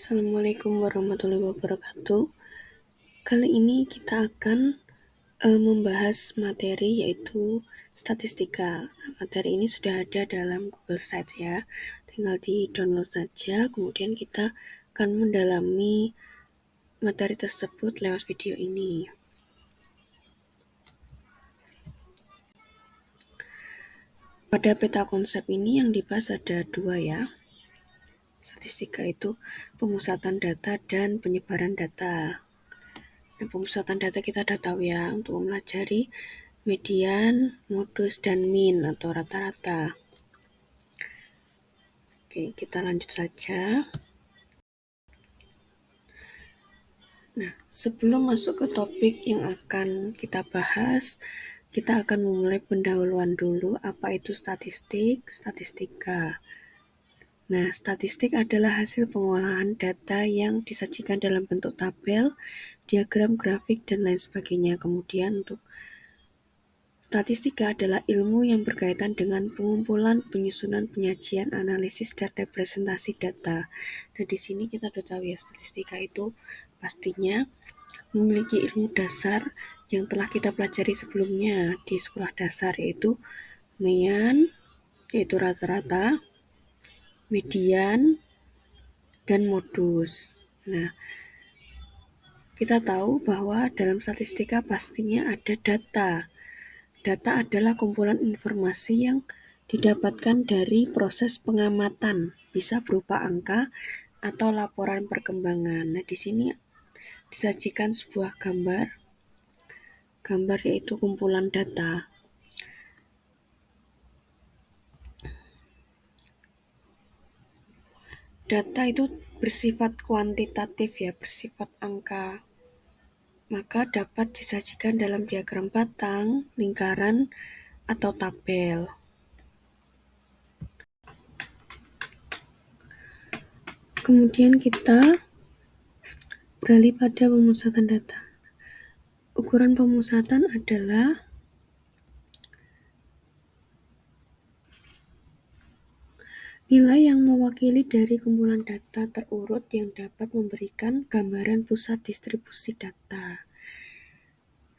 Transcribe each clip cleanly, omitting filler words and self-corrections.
Assalamualaikum warahmatullahi wabarakatuh. Kali ini kita akan membahas materi yaitu statistika. Nah, materi ini sudah ada dalam Google Sites ya. Tinggal di-download saja, kemudian kita akan mendalami materi tersebut lewat video ini. Pada peta konsep ini yang dibahas ada dua ya. Statistika itu pemusatan data dan penyebaran data. Nah, pemusatan data kita sudah tahu ya, untuk mempelajari median, modus, dan mean atau rata-rata. Oke, kita lanjut saja. Nah, sebelum masuk ke topik yang akan kita bahas, kita akan memulai pendahuluan dulu apa itu statistika. Nah, statistik adalah hasil pengolahan data yang disajikan dalam bentuk tabel, diagram, grafik, dan lain sebagainya. Kemudian untuk statistika adalah ilmu yang berkaitan dengan pengumpulan, penyusunan, penyajian, analisis, dan representasi data. Nah, di sini kita sudah tahu ya, statistika itu pastinya memiliki ilmu dasar yang telah kita pelajari sebelumnya di sekolah dasar, yaitu mean, yaitu rata-rata, median, dan modus. Nah, kita tahu bahwa dalam statistika pastinya ada data. Data adalah kumpulan informasi yang didapatkan dari proses pengamatan, bisa berupa angka atau laporan perkembangan. Nah, di sini disajikan sebuah gambar yaitu kumpulan data. Data itu bersifat kuantitatif ya, bersifat angka. Maka dapat disajikan dalam diagram batang, lingkaran, atau tabel. Kemudian kita beralih pada pemusatan data. Ukuran pemusatan adalah nilai yang mewakili dari kumpulan data terurut yang dapat memberikan gambaran pusat distribusi data.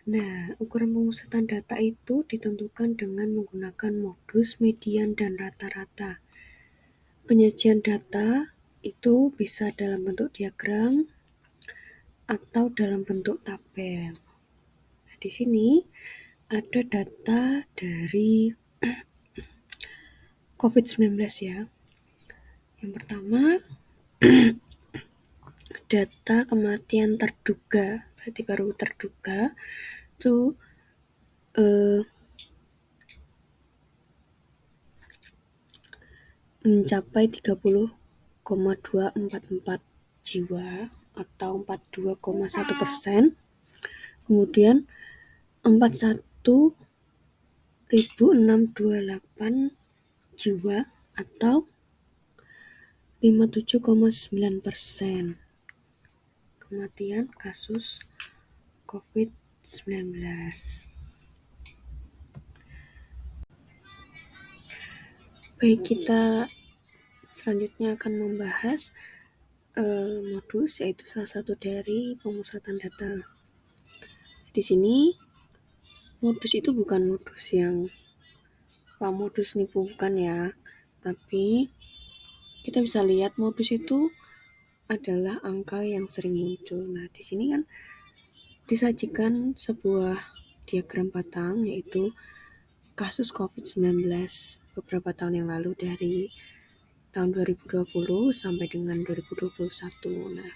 Nah, ukuran pemusatan data itu ditentukan dengan menggunakan modus, median, dan rata-rata. Penyajian data itu bisa dalam bentuk diagram atau dalam bentuk tabel. Nah, di sini ada data dari COVID-19 ya. Yang pertama, data kematian terduga, berarti baru terduga, itu mencapai 30,244 jiwa atau 42,1%. Kemudian 41.628 jiwa atau 57,9% kematian kasus COVID-19. Baik, kita selanjutnya akan membahas modus, yaitu salah satu dari pemusatan data. Di sini modus itu bukan modus yang modus nipu, bukan ya, tapi kita bisa lihat modus itu adalah angka yang sering muncul. Nah, di sini kan disajikan sebuah diagram batang, yaitu kasus COVID-19 beberapa tahun yang lalu dari tahun 2020 sampai dengan 2021. Nah,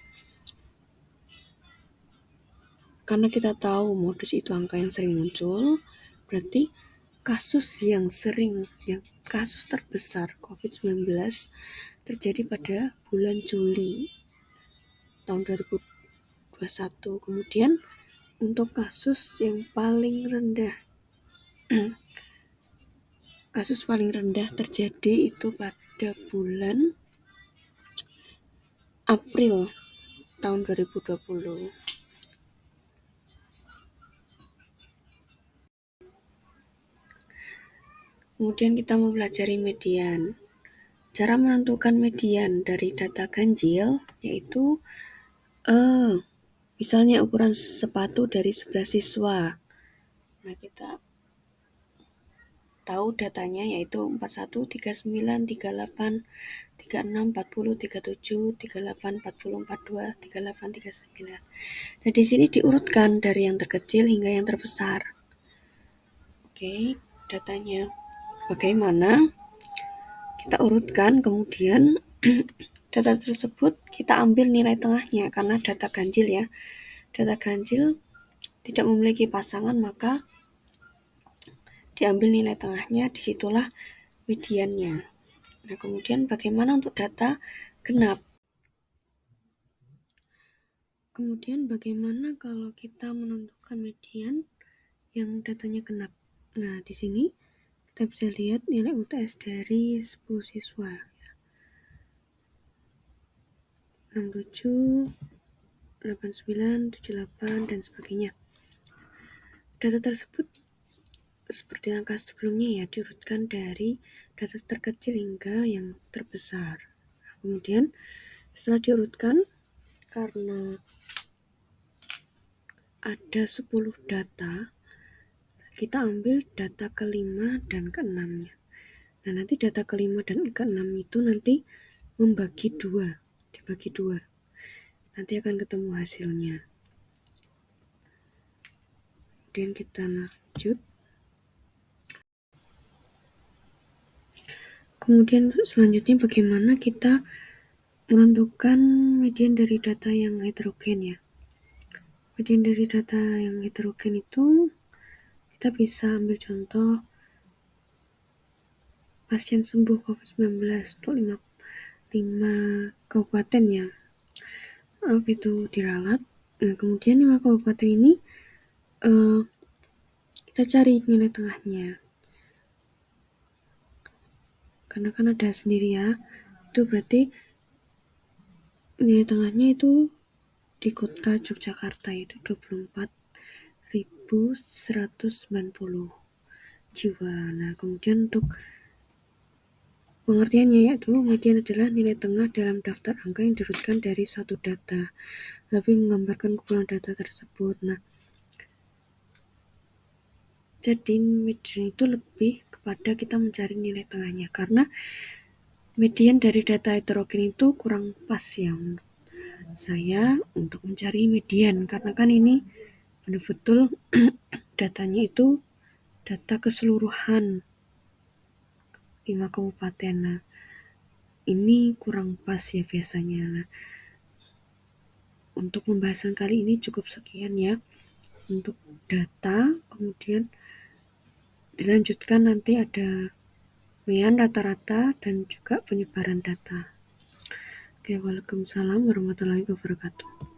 karena kita tahu modus itu angka yang sering muncul, berarti kasus terbesar COVID-19 terjadi pada bulan Juli tahun 2021. Kemudian untuk kasus paling rendah terjadi itu pada bulan April tahun 2020. Kemudian kita mempelajari median. cara menentukan median dari data ganjil yaitu misalnya ukuran sepatu dari 11 siswa. Nah, kita tahu datanya yaitu 41, 39, 38, 36, 40, 37, 38, 40, 42, 38, 39. Nah, di sini diurutkan dari yang terkecil hingga yang terbesar. Oke, datanya. Bagaimana? Kita urutkan, kemudian data tersebut kita ambil nilai tengahnya karena data ganjil ya. Data ganjil tidak memiliki pasangan, maka diambil nilai tengahnya, disitulah mediannya. Nah, kemudian bagaimana untuk data genap? Kemudian bagaimana kalau kita menentukan median yang datanya genap? Nah, di sini kita bisa lihat nilai UTS dari 10 siswa. 67, 89, 78, dan sebagainya. Data tersebut seperti angka sebelumnya ya, diurutkan dari data terkecil hingga yang terbesar. Kemudian setelah diurutkan, karena ada 10 data, kita ambil data kelima dan keenamnya. Nah, nanti data kelima dan keenam itu nanti dibagi dua. Nanti akan ketemu hasilnya. Kemudian kita lanjut. Kemudian selanjutnya bagaimana kita menentukan median dari data yang heterogen ya. Median dari data yang heterogen itu kita bisa ambil contoh pasien sembuh COVID-19 untuk 5 kabupaten ya. Itu dirawat. Nah, kemudian 5 kabupaten ini kita cari nilai tengahnya. Karena kan ada sendiri ya. Itu berarti nilai tengahnya itu di kota Yogyakarta itu 24.190 jiwa. Nah, kemudian untuk pengertiannya yaitu median adalah nilai tengah dalam daftar angka yang diurutkan dari suatu data, lebih menggambarkan kumpulan data tersebut. Nah, jadi median itu lebih kepada kita mencari nilai tengahnya, karena median dari data heterogen itu kurang pas ya menurut saya untuk mencari median, karena kan ini betul-betul datanya itu data keseluruhan 5 kabupaten. Nah, ini kurang pas ya biasanya. Nah, untuk pembahasan kali ini cukup sekian ya untuk data, kemudian dilanjutkan nanti ada median rata-rata dan juga penyebaran data. Oke, waalaikumsalam warahmatullahi wabarakatuh.